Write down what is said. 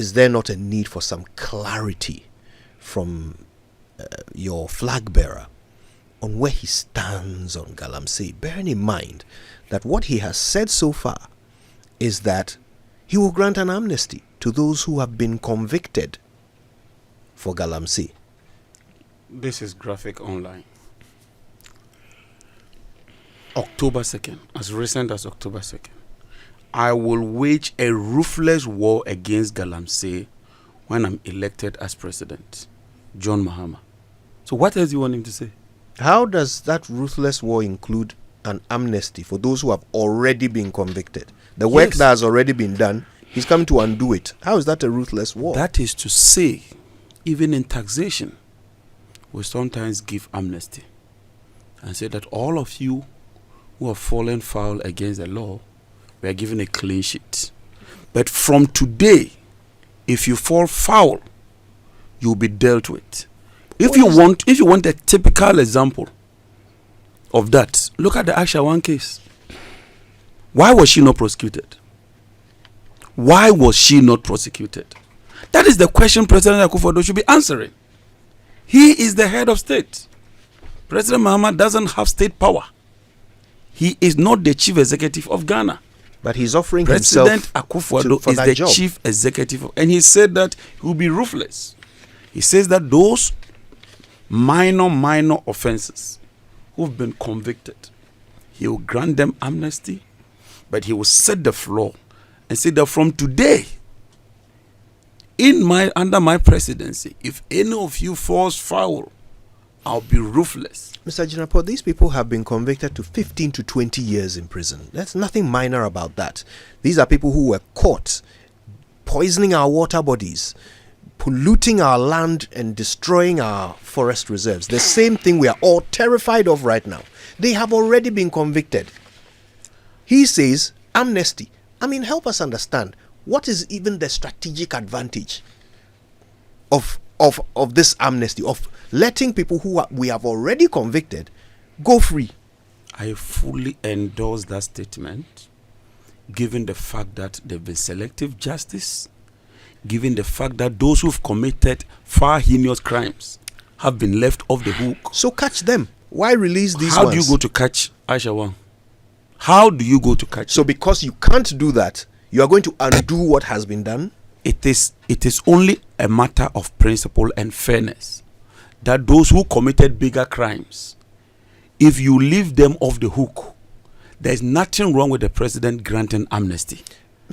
is there not a need for some clarity from your flag bearer on where he stands on Galamsey, bearing in mind that what he has said so far is that he will grant an amnesty to those who have been convicted for Galamsey? This is graphic online. October 2nd, as recent as October 2nd, I will wage a ruthless war against Galamsey when I'm elected as president. John Mahama. So what else do you want him to say? How does that ruthless war include an amnesty for those who have already been convicted? The work that has already been done, he's coming to undo it. How is that a ruthless war? That is to say, even in taxation, we sometimes give amnesty and say that all of you who have fallen foul against the law, we are given a clean sheet. But from today, if you fall foul, you'll be dealt with. If you want a typical example of that, look at the Aisha one case. Why was she not prosecuted? Why was she not prosecuted? That is the question President Akufo-Addo should be answering. He is the head of state. President Mahama doesn't have state power. He is not the chief executive of Ghana. But he's offering President himself Akufo-Addo is the chief executive, and he said that he will be ruthless. He says that those minor offenses who've been convicted, he will grant them amnesty, but he will set the floor and say that from today, under my presidency, if any of you falls foul, I'll be ruthless. Mr. Jinapor, these people have been convicted to 15 to 20 years in prison. There's nothing minor about that. These are people who were caught poisoning our water bodies, polluting our land and destroying our forest reserves. The same thing we are all terrified of right now. They have already been convicted. He says amnesty. I mean, help us understand, what is even the strategic advantage of this amnesty, of letting people who we have already convicted go free? I fully endorse that statement, given the fact that there's been selective justice, given the fact that those who've committed far heinous crimes have been left off the hook. So catch them. Why release these How ones? do you go to catch Aisha Wang? How do you go to catch So because you can't do that, you are going to undo what has been done? It is only a matter of principle and fairness that those who committed bigger crimes, if you leave them off the hook, there's nothing wrong with the president granting amnesty.